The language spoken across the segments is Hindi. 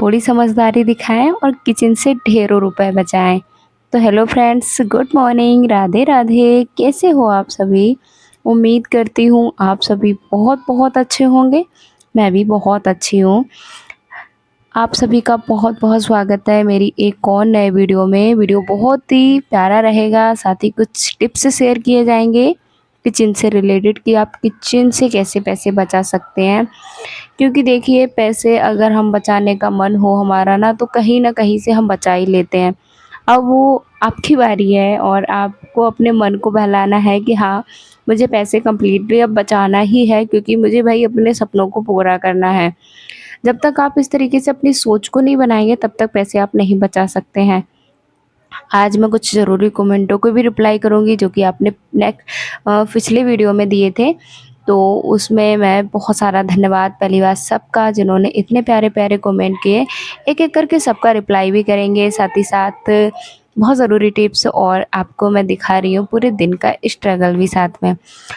थोड़ी समझदारी दिखाएं और किचन से ढेरों रुपए बचाएं। तो hello friends, good morning, Radhe Radhe. कैसे हो आप सभी? उम्मीद करती हूँ आप सभी बहुत बहुत अच्छे होंगे। मैं भी बहुत अच्छी हूँ। आप सभी का बहुत बहुत स्वागत है मेरी एक और नए वीडियो में। वीडियो बहुत ही प्यारा रहेगा, साथ ही कुछ टिप्स शेयर किए जाएंगे किचन से रिलेटेड कि आप किचन से कैसे पैसे बचा सकते हैं। क्योंकि देखिए, पैसे अगर हम बचाने का मन हो हमारा ना, तो कहीं ना कहीं से हम बचा ही लेते हैं। अब वो आपकी बारी है और आपको अपने मन को बहलाना है कि हाँ, मुझे पैसे कंप्लीटली अब बचाना ही है, क्योंकि मुझे भाई अपने सपनों को पूरा करना है। जब तक आप इस तरीके से अपनी सोच को नहीं बनाएंगे तब तक पैसे आप नहीं बचा सकते हैं। आज मैं कुछ ज़रूरी कमेंटों को भी रिप्लाई करूँगी जो कि आपने पिछले वीडियो में दिए थे। तो उसमें मैं बहुत सारा धन्यवाद पहली बार सबका, जिन्होंने इतने प्यारे प्यारे कमेंट किए। एक एक करके सबका रिप्लाई भी करेंगे, साथ ही साथ बहुत ज़रूरी टिप्स और आपको मैं दिखा रही हूँ पूरे दिन का स्ट्रगल भी साथ में।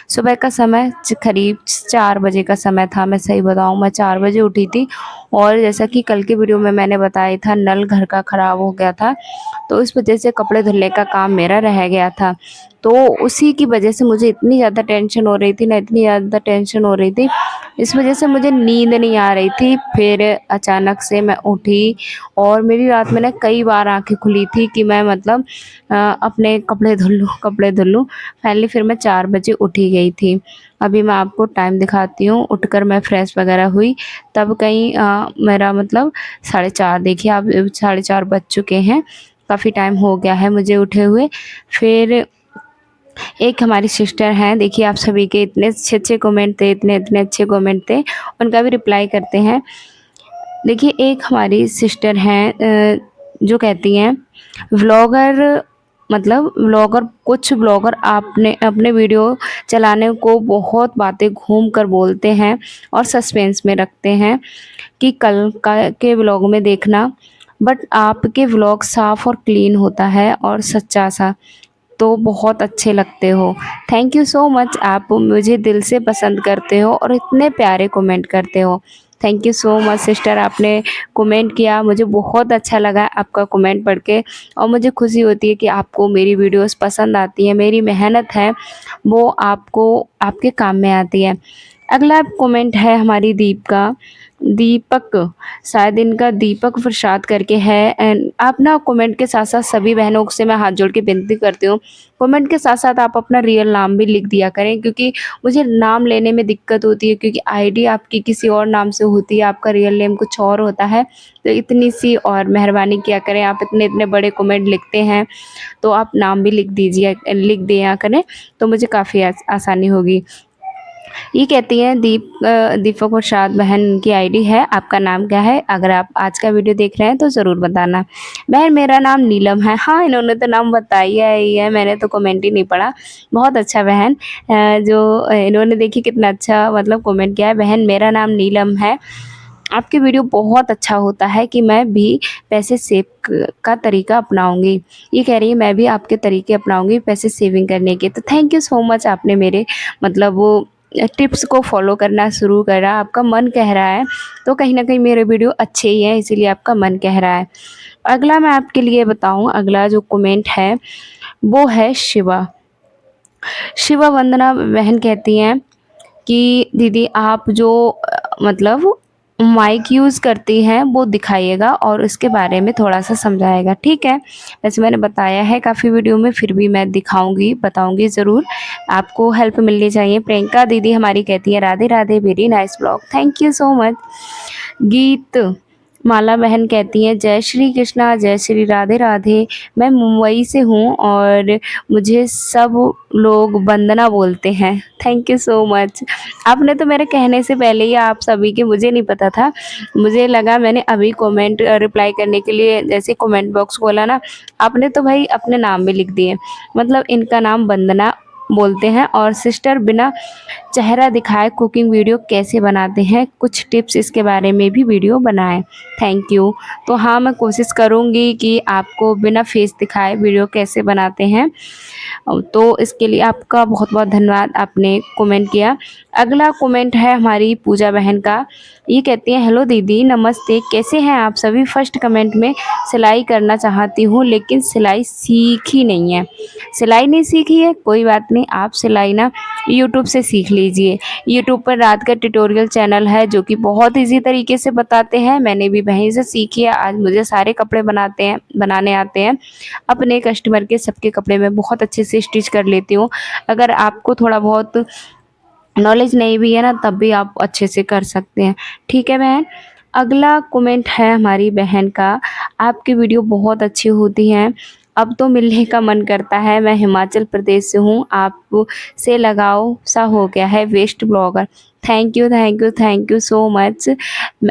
सुबह का समय करीब 4 बजे का समय था। मैं सही बताऊँ, मैं 4 बजे उठी थी और जैसा कि कल के वीडियो में मैंने बताया था, नल घर का ख़राब हो गया था, तो इस वजह से कपड़े धुलने का काम मेरा रह गया था। तो उसी की वजह से मुझे इतनी ज़्यादा टेंशन हो रही थी ना, इतनी ज़्यादा टेंशन हो रही थी, इस वजह से मुझे नींद नहीं आ रही थी। फिर अचानक से मैं उठी और मेरी रात में ना कई बार आँखें खुली थी कि मैं मतलब अपने कपड़े धुल लूँ। फाइनली फिर मैं 4 बजे उठ ही गई थी। अभी मैं आपको टाइम दिखाती हूँ। उठकर मैं फ्रेश वगैरह हुई, तब कहीं मेरा मतलब 4:30, देखिए आप, 4:30 बज चुके हैं। काफ़ी टाइम हो गया है मुझे उठे हुए। फिर एक हमारी सिस्टर हैं, देखिए आप सभी के इतने अच्छे अच्छे कमेंट थे, इतने इतने अच्छे कमेंट थे, उनका भी रिप्लाई करते हैं। देखिए, एक हमारी सिस्टर हैं जो कहती हैं, व्लॉगर मतलब व्लॉगर, कुछ व्लॉगर आपने अपने वीडियो चलाने को बहुत बातें घूम कर बोलते हैं और सस्पेंस में रखते हैं कि कल का के व्लॉग में देखना, बट आपके व्लॉग साफ और क्लीन होता है और सच्चा सा, तो बहुत अच्छे लगते हो। थैंक यू सो मच, आप मुझे दिल से पसंद करते हो और इतने प्यारे कमेंट करते हो। Thank you so much sister, आपने कमेंट किया, मुझे बहुत अच्छा लगा आपका कमेंट पढ़ के। और मुझे खुशी होती है कि आपको मेरी वीडियोस पसंद आती है, मेरी मेहनत है वो आपको आपके काम में आती है। अगला कमेंट है हमारी दीपक, शायद इनका दीपक प्रसाद करके है। एंड आप ना कमेंट के साथ साथ सभी बहनों से मैं हाथ जोड़ के विनती करती हूँ, कमेंट के साथ साथ आप अपना रियल नाम भी लिख दिया करें, क्योंकि मुझे नाम लेने में दिक्कत होती है, क्योंकि आईडी आपकी किसी और नाम से होती है, आपका रियल नेम कुछ और होता है। तो इतनी सी और मेहरबानी किया करें, आप इतने इतने बड़े कमेंट लिखते हैं तो आप नाम भी लिख दिया करें, तो मुझे काफ़ी आसानी होगी। ये कहती हैं दीपक प्रसाद बहन, उनकी आईडी है। आपका नाम क्या है? अगर आप आज का वीडियो देख रहे हैं तो ज़रूर बताना। बहन, मेरा नाम नीलम है। हाँ, इन्होंने तो नाम बताया ही है, मैंने तो कमेंट ही नहीं पढ़ा। बहुत अच्छा बहन, जो इन्होंने देखिए कितना अच्छा मतलब कमेंट किया है। बहन, मेरा नाम नीलम है। आपके वीडियो बहुत अच्छा होता है कि मैं भी पैसे सेव का तरीका अपनाऊंगी। ये कह रही है मैं भी आपके तरीके अपनाऊंगी पैसे सेविंग करने के। तो थैंक यू सो मच, आपने मेरे मतलब वो टिप्स को फॉलो करना शुरू करा, आपका मन कह रहा है, तो कहीं ना कहीं मेरे वीडियो अच्छे ही हैं, इसीलिए आपका मन कह रहा है। अगला मैं आपके लिए बताऊं, अगला जो कमेंट है वो है शिवा वंदना बहन कहती हैं कि दीदी आप जो मतलब माइक यूज़ करती हैं वो दिखाइएगा और इसके बारे में थोड़ा सा समझाएगा। ठीक है, वैसे मैंने बताया है काफ़ी वीडियो में, फिर भी मैं दिखाऊंगी, बताऊंगी ज़रूर, आपको हेल्प मिलनी चाहिए। प्रियंका दीदी हमारी कहती है Radhe Radhe, very nice blog, thank you so much. गीत माला बहन कहती हैं जय श्री कृष्णा, जय श्री राधे राधे। मैं मुंबई से हूँ और मुझे सब लोग वंदना बोलते हैं। थैंक यू सो मच, आपने तो मेरे कहने से पहले ही आप सभी के, मुझे नहीं पता था, मुझे लगा मैंने अभी कमेंट रिप्लाई करने के लिए जैसे कमेंट बॉक्स खोला ना, आपने तो भाई अपने नाम भी लिख दिए। मतलब इनका नाम वंदना बोलते हैं और सिस्टर बिना चेहरा दिखाए कुकिंग वीडियो कैसे बनाते हैं, कुछ टिप्स इसके बारे में भी वीडियो बनाएं। Thank you. तो हाँ, मैं कोशिश करूँगी कि आपको बिना फेस दिखाए वीडियो कैसे बनाते हैं, तो इसके लिए आपका बहुत बहुत धन्यवाद, आपने कमेंट किया। अगला कमेंट है हमारी पूजा बहन का। ये कहती हैं हेलो दीदी नमस्ते, कैसे हैं आप सभी। फर्स्ट कमेंट में सिलाई करना चाहती हूँ लेकिन सिलाई सीखी नहीं है। सिलाई नहीं सीखी है, कोई बात नहीं, आप सिलाई ना यूट्यूब से सीख लीजिए। यूट्यूब पर रात का ट्यूटोरियल चैनल है जो कि बहुत ईजी तरीके से बताते हैं। मैंने भी वहीं से सीखी है। आज मुझे सारे कपड़े बनाने आते हैं। अपने कस्टमर के सबके कपड़े मैं बहुत अच्छे से स्टिच कर लेती हूँ। अगर आपको थोड़ा बहुत नॉलेज नहीं भी है ना, तब भी आप अच्छे से कर सकते हैं। ठीक है बहन। अगला कमेंट है हमारी बहन का। आपकी वीडियो बहुत अच्छी होती हैं, अब तो मिलने का मन करता है। मैं हिमाचल प्रदेश से हूँ, आप से लगाव सा हो गया है, best blogger. Thank you thank you thank you so much.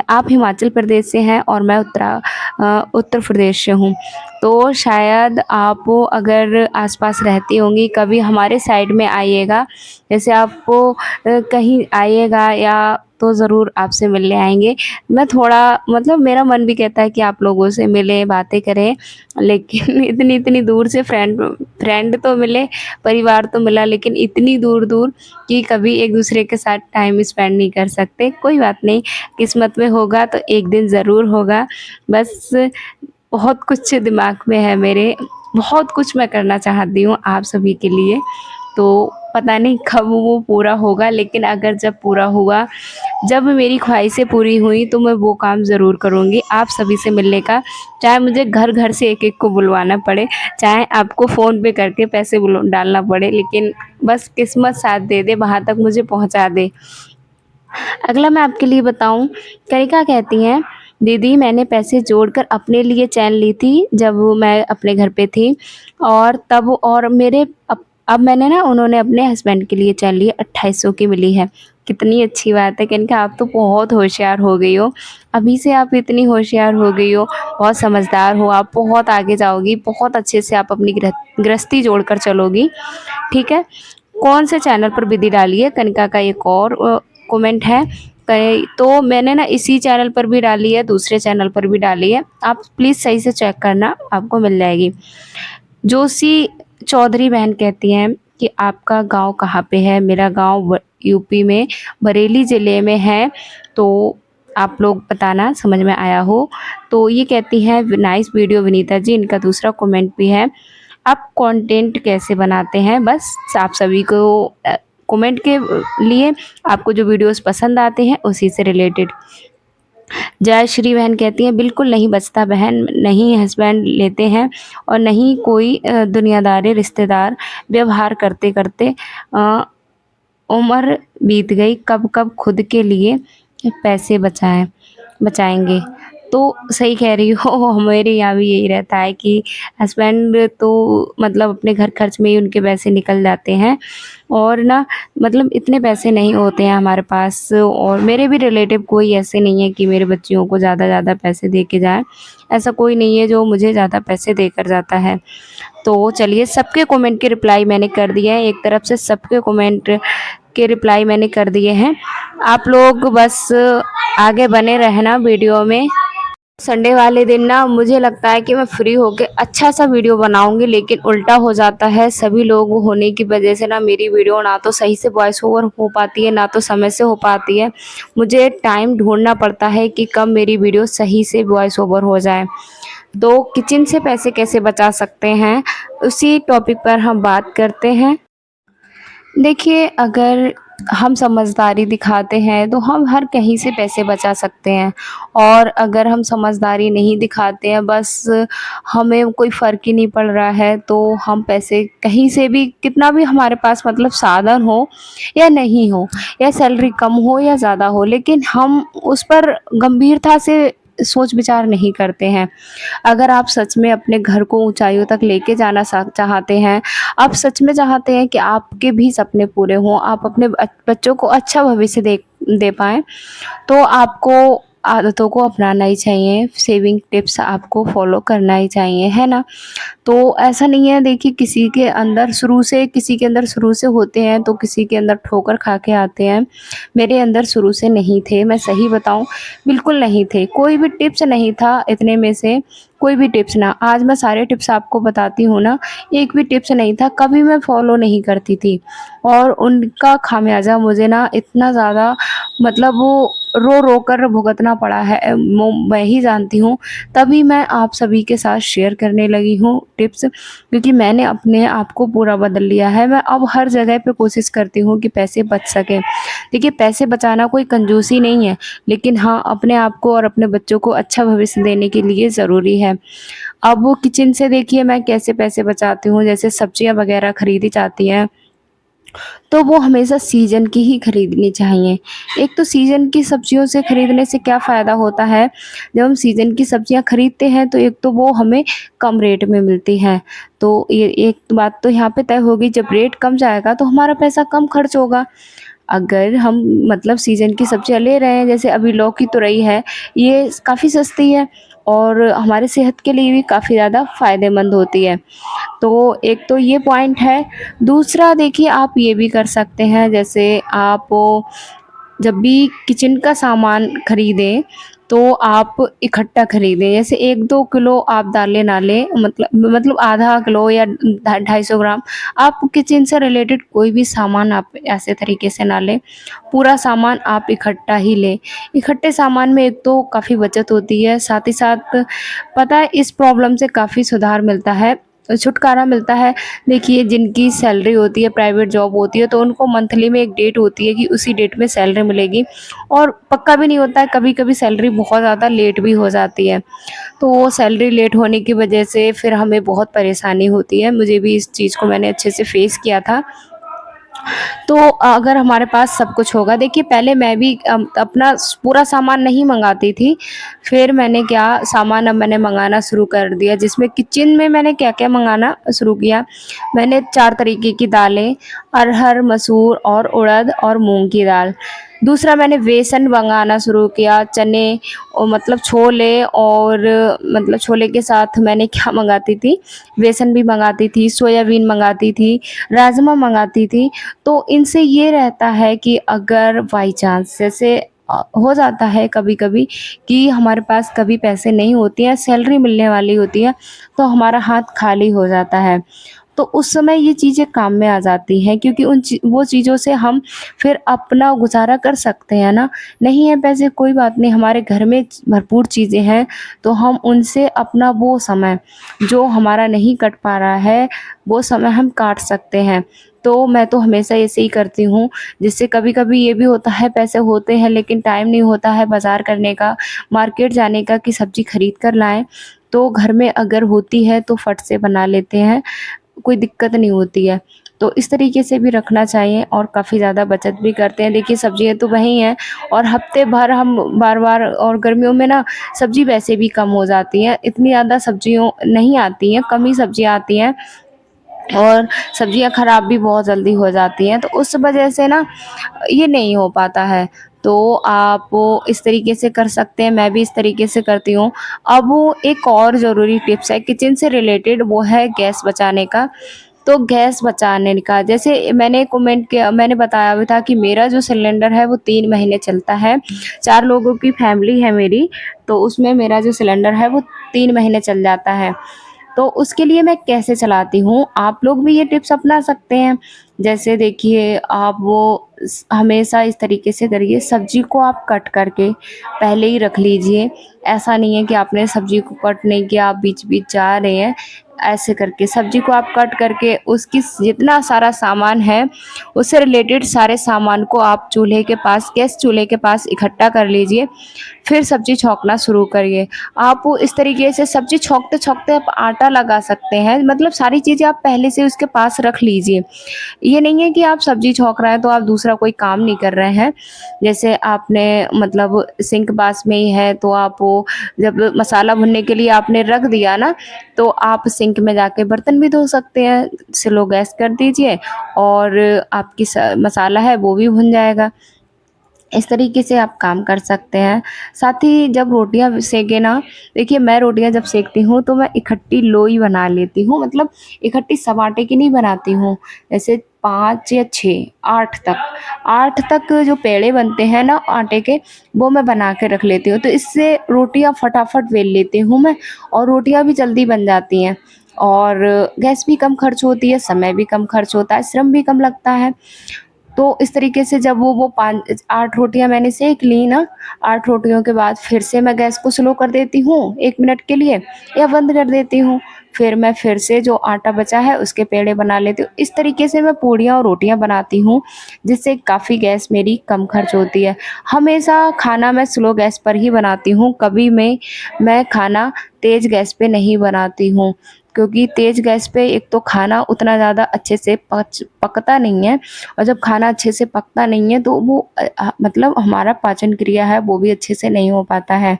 आप हिमाचल प्रदेश से हैं और मैं उत्तर प्रदेश से हूँ, तो शायद आप अगर आसपास रहती होंगी, कभी हमारे साइड में आइएगा। जैसे आपको कहीं आइएगा या तो ज़रूर आपसे मिलने आएंगे। मैं थोड़ा मतलब मेरा मन भी कहता है कि आप लोगों से मिलें, बातें करें, लेकिन इतनी इतनी दूर से फ्रेंड तो मिले, परिवार तो मिला, लेकिन इतनी दूर दूर कि कभी एक दूसरे के साथ टाइम स्पेंड नहीं कर सकते। कोई बात नहीं, किस्मत में होगा तो एक दिन ज़रूर होगा। बस बहुत कुछ दिमाग में है मेरे, बहुत कुछ मैं करना चाहती हूँ आप सभी के लिए, तो पता नहीं कब वो पूरा होगा, लेकिन अगर जब पूरा हुआ, जब मेरी ख्वाहिशें पूरी हुई, तो मैं वो काम ज़रूर करूँगी आप सभी से मिलने का। चाहे मुझे घर घर से एक एक को बुलवाना पड़े, चाहे आपको फ़ोन पे करके पैसे डालना पड़े, लेकिन बस किस्मत साथ दे दे, वहाँ तक मुझे पहुँचा दे। अगला मैं आपके लिए बताऊं, कनिका कहती हैं दीदी मैंने पैसे जोड़कर अपने लिए चैन ली थी जब मैं अपने घर पे थी, और तब और मेरे अब मैंने ना उन्होंने अपने हस्बैंड के लिए चैन ली, 2800 की मिली है। कितनी अच्छी बात है कनिका, आप तो बहुत होशियार हो गई हो। अभी से आप इतनी होशियार हो गई हो, बहुत समझदार हो, आप बहुत आगे जाओगी, बहुत अच्छे से आप अपनी गृहस्थी जोड़कर चलोगी। ठीक है। कौन से चैनल पर विधि डाली है, कनिका का एक और कमेंट है। तो मैंने ना इसी चैनल पर भी डाली है, दूसरे चैनल पर भी डाली है, आप प्लीज़ सही से चेक करना, आपको मिल जाएगी। जोशी चौधरी बहन कहती हैं कि आपका गांव कहाँ पे है। मेरा गांव यूपी में बरेली ज़िले में है, तो आप लोग बताना समझ में आया हो। तो ये कहती हैं नाइस वीडियो विनीता जी, इनका दूसरा कमेंट भी है। आप कंटेंट कैसे बनाते हैं, बस आप सभी को कमेंट के लिए आपको जो वीडियोस पसंद आते हैं उसी से रिलेटेड। जय श्री बहन कहती हैं बिल्कुल नहीं बचता बहन, नहीं हस्बैंड लेते हैं और नहीं कोई दुनियादारी रिश्तेदार, व्यवहार करते करते उम्र बीत गई, कब कब खुद के लिए पैसे बचाएंगे। तो सही कह रही हो, हमारे यहाँ भी यही रहता है कि हस्बैंड तो मतलब अपने घर खर्च में ही उनके पैसे निकल जाते हैं, और ना मतलब इतने पैसे नहीं होते हैं हमारे पास। और मेरे भी रिलेटिव कोई ऐसे नहीं है कि मेरे बच्चियों को ज़्यादा पैसे दे के जाए, ऐसा कोई नहीं है जो मुझे ज़्यादा पैसे देकर जाता है। तो चलिए, सबके कमेंट के रिप्लाई मैंने कर दिए हैं, एक तरफ से सबके कमेंट के रिप्लाई मैंने कर दिए हैं। आप लोग बस आगे बने रहना वीडियो में। संडे वाले दिन ना मुझे लगता है कि मैं फ्री होके अच्छा सा वीडियो बनाऊंगी, लेकिन उल्टा हो जाता है। सभी लोग होने की वजह से ना मेरी वीडियो ना तो सही से वॉइस ओवर हो पाती है, ना तो समय से हो पाती है। मुझे टाइम ढूंढना पड़ता है कि कब मेरी वीडियो सही से वॉइस ओवर हो जाए। तो किचन से पैसे कैसे बचा सकते हैं, उसी टॉपिक पर हम बात करते हैं। देखिए, अगर हम समझदारी दिखाते हैं तो हम हर कहीं से पैसे बचा सकते हैं, और अगर हम समझदारी नहीं दिखाते हैं, बस हमें कोई फ़र्क ही नहीं पड़ रहा है, तो हम पैसे कहीं से भी, कितना भी हमारे पास मतलब साधन हो या नहीं हो, या सैलरी कम हो या ज़्यादा हो, लेकिन हम उस पर गंभीरता से सोच विचार नहीं करते हैं। अगर आप सच में अपने घर को ऊंचाइयों तक लेके जाना चाहते हैं, आप सच में चाहते हैं कि आपके भी सपने पूरे हों, आप अपने बच्चों को अच्छा भविष्य दे दे पाएँ, तो आपको आदतों को अपनाना ही चाहिए, सेविंग टिप्स आपको फॉलो करना ही चाहिए, है ना? तो ऐसा नहीं है, देखिए किसी के अंदर शुरू से होते हैं तो किसी के अंदर ठोकर खा के आते हैं। मेरे अंदर शुरू से नहीं थे, मैं सही बताऊँ, बिल्कुल नहीं थे। कोई भी टिप्स नहीं था इतने में से, कोई भी टिप्स ना। आज मैं सारे टिप्स आपको बताती हूँ ना, एक भी टिप्स नहीं था, कभी मैं फॉलो नहीं करती थी। और उनका खामियाज़ा मुझे ना इतना ज़्यादा, मतलब वो रो-रो कर भुगतना पड़ा है, मैं ही जानती हूँ। तभी मैं आप सभी के साथ शेयर करने लगी हूँ टिप्स, क्योंकि मैंने अपने आप को पूरा बदल लिया है। मैं अब हर जगह पे कोशिश करती हूँ कि पैसे बच सकें। देखिए, पैसे बचाना कोई कंजूसी नहीं है, लेकिन हाँ, अपने आप को और अपने बच्चों को अच्छा भविष्य देने के लिए ज़रूरी है। अब वो किचन से देखिए मैं कैसे पैसे बचाती हूँ, जैसे सब्जियाँ वग़ैरह खरीदी जाती हैं, तो वो हमेशा सीज़न की ही खरीदनी चाहिए। एक तो सीज़न की सब्जियों से खरीदने से क्या फ़ायदा होता है, जब हम सीज़न की सब्जियाँ खरीदते हैं तो एक तो वो हमें कम रेट में मिलती हैं। तो ये एक बात तो यहाँ पे तय होगी, जब रेट कम जाएगा तो हमारा पैसा कम खर्च होगा। अगर हम मतलब सीज़न की सब्जियाँ ले रहे हैं, जैसे अभी लौकी, तुरई है, ये काफ़ी सस्ती है और हमारे सेहत के लिए भी काफ़ी ज़्यादा फ़ायदेमंद होती है। तो एक तो ये पॉइंट है। दूसरा देखिए, आप ये भी कर सकते हैं, जैसे आप जब भी किचन का सामान खरीदें तो आप इकट्ठा खरीदें। जैसे 1-2 किलो आप दालें ना लें, मतलब आधा किलो या ढा 250 ग्राम। आप किचन से रिलेटेड कोई भी सामान आप ऐसे तरीके से ना लें, पूरा सामान आप इकट्ठा ही लें। इकट्ठे सामान में एक तो काफ़ी बचत होती है, साथ ही साथ पता है इस प्रॉब्लम से काफ़ी सुधार मिलता है, छुटकारा मिलता है। देखिए, जिनकी सैलरी होती है, प्राइवेट जॉब होती है, तो उनको मंथली में एक डेट होती है कि उसी डेट में सैलरी मिलेगी, और पक्का भी नहीं होता है, कभी-कभी सैलरी बहुत ज़्यादा लेट भी हो जाती है। तो वो सैलरी लेट होने की वजह से फिर हमें बहुत परेशानी होती है। मुझे भी इस चीज़ को मैंने अच्छे से फेस किया था। तो अगर हमारे पास सब कुछ होगा, देखिए पहले मैं भी अपना पूरा सामान नहीं मंगाती थी, फिर मैंने क्या सामान अब मैंने मंगाना शुरू कर दिया, जिसमें किचन में मैंने क्या-क्या मंगाना शुरू किया। मैंने 4 तरीके की दालें, अरहर, मसूर और उड़द और मूँग की दाल। दूसरा, मैंने बेसन मंगाना शुरू किया, चने और मतलब छोले, और मतलब छोले के साथ मैंने क्या मंगाती थी, बेसन भी मंगाती थी, सोयाबीन मंगाती थी, राजमा मंगाती थी। तो इनसे ये रहता है कि अगर बाई चांस जैसे हो जाता है कभी-कभी कि हमारे पास कभी पैसे नहीं होते हैं, सैलरी मिलने वाली होती है, तो हमारा हाथ खाली हो जाता है। तो उस समय ये चीज़ें काम में आ जाती हैं, क्योंकि वो चीज़ों से हम फिर अपना गुज़ारा कर सकते हैं ना। नहीं है पैसे, कोई बात नहीं, हमारे घर में भरपूर चीज़ें हैं, तो हम उनसे अपना वो समय जो हमारा नहीं कट पा रहा है, वो समय हम काट सकते हैं। तो मैं तो हमेशा ऐसे ही करती हूँ, जिससे कभी-कभी ये भी होता है पैसे होते हैं लेकिन टाइम नहीं होता है बाज़ार करने का, मार्केट जाने का कि सब्ज़ी खरीद कर लाएँ। तो घर में अगर होती है तो फट से बना लेते हैं, कोई दिक्कत नहीं होती है। तो इस तरीके से भी रखना चाहिए और काफ़ी ज़्यादा बचत भी करते हैं। देखिए, सब्ज़ियाँ तो वही हैं, और हफ़्ते भर हम बार-बार, और गर्मियों में ना सब्ज़ी वैसे भी कम हो जाती है, इतनी ज़्यादा सब्ज़ियों नहीं आती हैं, कम ही सब्ज़ियाँ आती हैं। और सब्जियाँ ख़राब भी बहुत जल्दी हो जाती हैं, तो उस वजह से ना ये नहीं हो पाता है। तो आप वो इस तरीके से कर सकते हैं, मैं भी इस तरीके से करती हूँ। अब वो एक और ज़रूरी टिप्स है किचन से रिलेटेड, वो है गैस बचाने का। तो गैस बचाने का, जैसे मैंने बताया भी था कि मेरा जो सिलेंडर है वो 3 महीने चलता है। 4 लोगों की फैमिली है मेरी, तो उसमें मेरा जो सिलेंडर है वो 3 महीने चल जाता है। तो उसके लिए मैं कैसे चलाती हूँ, आप लोग भी ये टिप्स अपना सकते हैं। जैसे देखिए, आप वो हमेशा इस तरीके से करिए, सब्जी को आप कट करके पहले ही रख लीजिए। ऐसा नहीं है कि आपने सब्जी को कट नहीं किया, आप बीच बीच जा रहे हैं, ऐसे करके सब्जी को आप कट करके उसकी जितना सारा सामान है, उससे रिलेटेड सारे सामान को आप गैस चूल्हे के पास इकट्ठा कर लीजिए। फिर सब्जी छौंकना शुरू करिए। आप इस तरीके से सब्जी छौंकते-छौंकते आप आटा लगा सकते हैं, मतलब सारी चीज़ें आप पहले से उसके पास रख लीजिए। ये नहीं है कि आप सब्जी छौंक रहे हैं तो आप दूसरा कोई काम नहीं कर रहे हैं। जैसे आपने मतलब सिंक पास में ही है, तो आप वो जब मसाला भुनने के लिए आपने रख दिया ना, तो आप सिंक में जाके बर्तन भी धो सकते हैं। स्लो गैस कर दीजिए और आपकी मसाला है वो भी भुन जाएगा। इस तरीके से आप काम कर सकते हैं। साथ ही जब रोटियाँ सेकें ना, देखिए मैं रोटियाँ जब सेकती हूँ तो मैं इकट्ठी लोई बना लेती हूँ, मतलब इकट्ठी सब आटे की नहीं बनाती हूँ। जैसे 5 या 6, 8 तक जो पेड़े बनते हैं ना आटे के, वो मैं बना के रख लेती हूँ। तो इससे रोटियाँ फटाफट बेल लेती हूँ मैं, और रोटियाँ भी जल्दी बन जाती हैं, और गैस भी कम खर्च होती है, समय भी कम खर्च होता है, श्रम भी कम लगता है। तो इस तरीके से जब वो 5 8 रोटियाँ मैंने सेक ली ना, 8 रोटियों के बाद फिर से मैं गैस को स्लो कर देती हूँ 1 मिनट के लिए, या बंद कर देती हूँ। फिर मैं फिर से जो आटा बचा है उसके पेड़े बना लेती हूँ। इस तरीके से मैं पूड़ियाँ और रोटियाँ बनाती हूँ, जिससे काफ़ी गैस मेरी कम खर्च होती है। हमेशा खाना मैं स्लो गैस पर ही बनाती हूँ, कभी मैं खाना तेज़ गैस पे नहीं बनाती हूँ। क्योंकि तेज़ गैस पे एक तो खाना उतना ज़्यादा अच्छे से पकता नहीं है, और जब खाना अच्छे से पकता नहीं है तो वो मतलब हमारा पाचन क्रिया है वो भी अच्छे से नहीं हो पाता है।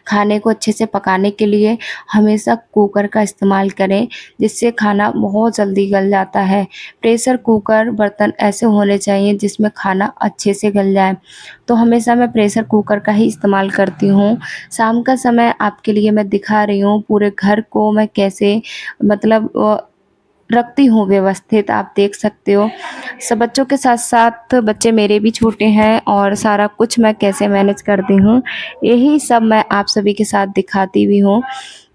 खाने को अच्छे से पकाने के लिए हमेशा कुकर का इस्तेमाल करें, जिससे खाना बहुत जल्दी गल जाता है। प्रेशर कुकर बर्तन ऐसे होने चाहिए जिसमें खाना अच्छे से गल जाए। तो हमेशा मैं प्रेशर कुकर का ही इस्तेमाल करती हूँ। शाम का समय आपके लिए मैं दिखा रही हूँ पूरे घर को मैं कैसे मतलब रखती हूँ व्यवस्थित, आप देख सकते हो। सब बच्चों के साथ-साथ बच्चे मेरे भी छोटे हैं, और सारा कुछ मैं कैसे मैनेज करती हूँ, यही सब मैं आप सभी के साथ दिखाती भी हूँ।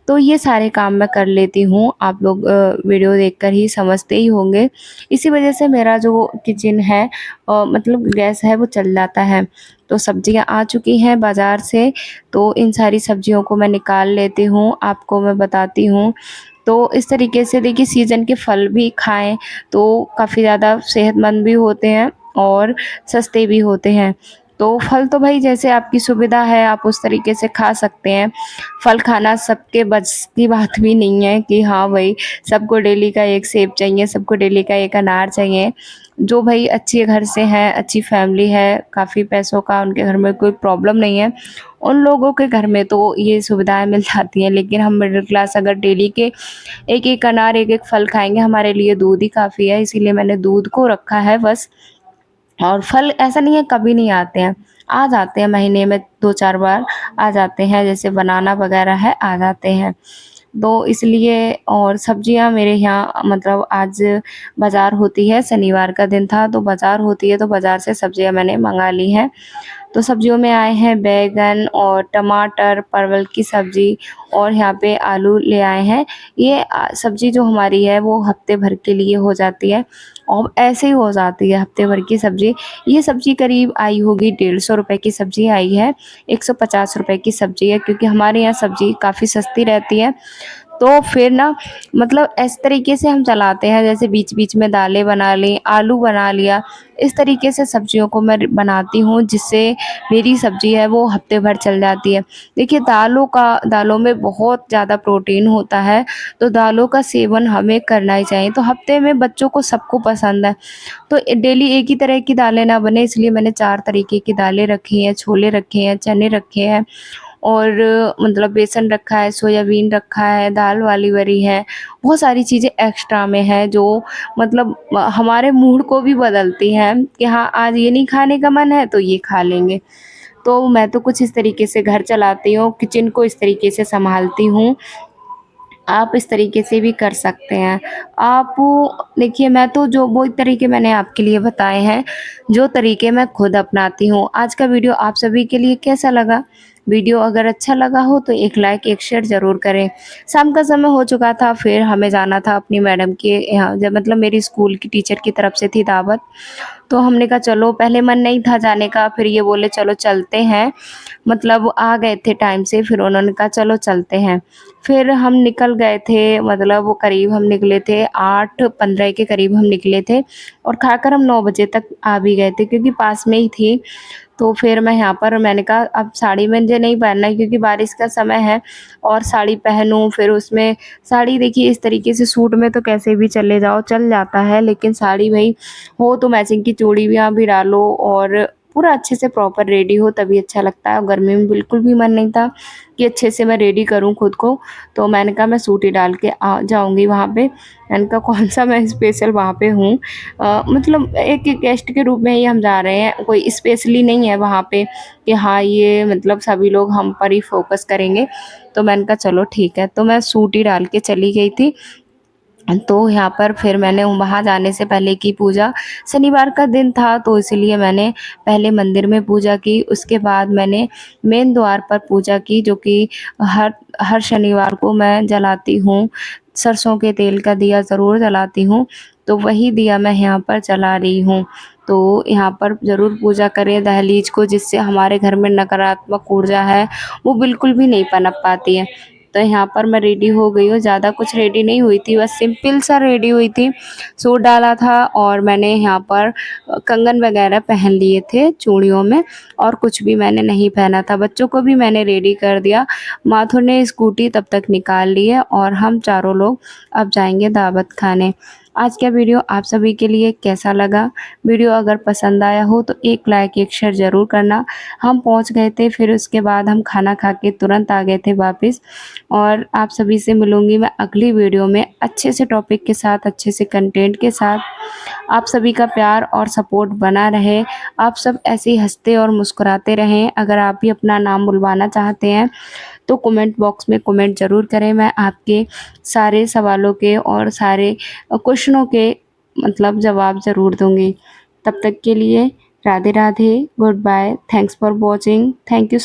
तो ये सारे काम मैं कर लेती हूँ, आप लोग वीडियो देखकर ही समझते ही होंगे। इसी वजह से मेरा जो किचन है मतलब गैस है वो चल जाता है। तो सब्जियाँ आ चुकी हैं बाज़ार से, तो इन सारी सब्जियों को मैं निकाल लेती हूँ, आपको मैं बताती हूँ। तो इस तरीके से देखिए सीज़न के फल भी खाएँ तो काफ़ी ज़्यादा सेहतमंद भी होते हैं और सस्ते भी होते हैं। तो फल तो भई जैसे आपकी सुविधा है आप उस तरीके से खा सकते हैं। फल खाना सबके बस की बात भी नहीं है कि हाँ भई सबको डेली का 1 सेब चाहिए, सबको डेली का 1 अनार चाहिए। जो भई अच्छे घर से हैं, अच्छी फैमिली है, काफ़ी पैसों का उनके घर में कोई प्रॉब्लम नहीं है, उन लोगों के घर में तो ये सुविधाएँ मिल जाती हैं। लेकिन हम मिडल क्लास अगर डेली के 1-1 अनार, 1-1 फल खाएँगे, हमारे लिए दूध ही काफ़ी है, इसीलिए मैंने दूध को रखा है बस। और फल ऐसा नहीं है कभी नहीं आते हैं, आ जाते हैं महीने में 2-4 बार आ जाते हैं, जैसे बनाना वग़ैरह है, आ जाते हैं। तो इसलिए और सब्जियाँ मेरे यहाँ मतलब आज बाज़ार होती है, शनिवार का दिन था तो बाज़ार होती है, तो बाज़ार से सब्जियाँ मैंने मँगा ली हैं। तो सब्जियों में आए हैं बैंगन और टमाटर, परवल की सब्ज़ी, और यहाँ पे आलू ले आए हैं। ये सब्ज़ी जो हमारी है वो हफ़्ते भर के लिए हो जाती है, और ऐसे ही हो जाती है हफ़्ते भर की सब्ज़ी। ये सब्ज़ी करीब आई होगी ₹150 की सब्ज़ी आई है, ₹150 की सब्ज़ी है, क्योंकि हमारे यहाँ सब्ज़ी काफ़ी सस्ती रहती है। तो फिर ना मतलब इस तरीके से हम चलाते हैं, जैसे बीच-बीच में दालें बना ली, आलू बना लिया, इस तरीके से सब्जियों को मैं बनाती हूँ, जिससे मेरी सब्ज़ी है वो हफ़्ते भर चल जाती है। देखिए दालों में बहुत ज़्यादा प्रोटीन होता है, तो दालों का सेवन हमें करना ही चाहिए। तो हफ़्ते में बच्चों को सबको पसंद है, तो डेली एक ही तरह की दालें ना बने, इसलिए मैंने 4 तरीके की दालें रखी हैं, छोले रखे हैं, चने रखे हैं, और मतलब बेसन रखा है, सोयाबीन रखा है, दाल वाली वरी है, बहुत सारी चीज़ें एक्स्ट्रा में हैं जो मतलब हमारे मूड को भी बदलती हैं कि हाँ, आज ये नहीं खाने का मन है तो ये खा लेंगे। तो मैं तो कुछ इस तरीके से घर चलाती हूँ, किचन को इस तरीके से सँभालती हूँ। आप इस तरीके से भी कर सकते हैं। आप देखिए मैं तो जो वो तरीके मैंने आपके लिए बताए हैं, जो तरीके मैं खुद अपनाती हूँ। आज का वीडियो आप सभी के लिए कैसा लगा? वीडियो अगर अच्छा लगा हो तो एक लाइक, एक शेयर ज़रूर करें। शाम का समय हो चुका था, फिर हमें जाना था अपनी मैडम के यहाँ, जब मतलब मेरी स्कूल की टीचर की तरफ से थी दावत। तो हमने कहा चलो, पहले मन नहीं था जाने का, फिर ये बोले चलो चलते हैं। मतलब आ गए थे टाइम से, फिर उन्होंने कहा चलो चलते हैं। फिर हम निकल गए थे, मतलब वो करीब हम निकले थे 8:15 के करीब हम निकले थे, और खाकर हम 9 बजे तक आ भी गए थे, क्योंकि पास में ही थी। तो फिर मैं यहाँ पर मैंने कहा अब साड़ी मुझे नहीं पहनना है, क्योंकि बारिश का समय है, और साड़ी पहनूँ फिर उसमें साड़ी देखिए इस तरीके से सूट में तो कैसे भी चले जाओ चल जाता है, लेकिन साड़ी भई हो तो मैचिंग की चूड़ियाँ भी डालो, और पूरा अच्छे से प्रॉपर रेडी हो तभी अच्छा लगता है। और गर्मी में बिल्कुल भी मन नहीं था कि अच्छे से मैं रेडी करूँ खुद को, तो मैंने कहा मैं सूट ही डाल के आ जाऊँगी वहाँ पे। मैंने कहा कौन-सा मैं स्पेशल वहाँ पे हूँ, मतलब एक गेस्ट के रूप में ही हम जा रहे हैं, कोई स्पेशली नहीं है वहाँ पे कि हाँ, ये मतलब सभी लोग हम पर ही फ़ोकस करेंगे। तो मैंने कहा चलो ठीक है, तो मैं सूट ही डाल के चली गई थी। तो यहाँ पर फिर मैंने वहाँ जाने से पहले की पूजा, शनिवार का दिन था तो इसलिए मैंने पहले मंदिर में पूजा की, उसके बाद मैंने मेन द्वार पर पूजा की, जो कि हर हर शनिवार को मैं जलाती हूँ। सरसों के तेल का दिया ज़रूर जलाती हूँ, तो वही दिया मैं यहाँ पर जला रही हूँ। तो यहाँ पर ज़रूर पूजा करें दहलीज को, जिससे हमारे घर में नकारात्मक ऊर्जा है, वो बिल्कुल भी नहीं पनप पाती है। तो यहाँ पर मैं रेडी हो गई हूँ, ज़्यादा कुछ रेडी नहीं हुई थी, बस सिंपल सा रेडी हुई थी। सूट डाला था और मैंने यहाँ पर कंगन वगैरह पहन लिए थे चूड़ियों में, और कुछ भी मैंने नहीं पहना था। बच्चों को भी मैंने रेडी कर दिया। माथुर ने स्कूटी तब तक निकाल ली है और हम चारों लोग अब जाएँगे दावत खाने। आज का वीडियो आप सभी के लिए कैसा लगा? वीडियो अगर पसंद आया हो तो एक लाइक, एक शेयर ज़रूर करना। हम पहुँच गए थे, फिर उसके बाद हम खाना खा के तुरंत आ गए थे वापस। और आप सभी से मिलूँगी मैं अगली वीडियो में अच्छे से टॉपिक के साथ, अच्छे से कंटेंट के साथ। आप सभी का प्यार और सपोर्ट बना रहे। आप सब ऐसे ही हँसते और मुस्कुराते रहें। अगर आप भी अपना नाम बुलवाना चाहते हैं तो कमेंट बॉक्स में कमेंट ज़रूर करें। मैं आपके सारे सवालों के और सारे क्वेश्चनों के मतलब जवाब ज़रूर दूँगी। तब तक के लिए Radhe Radhe, goodbye, thanks for watching, thank you so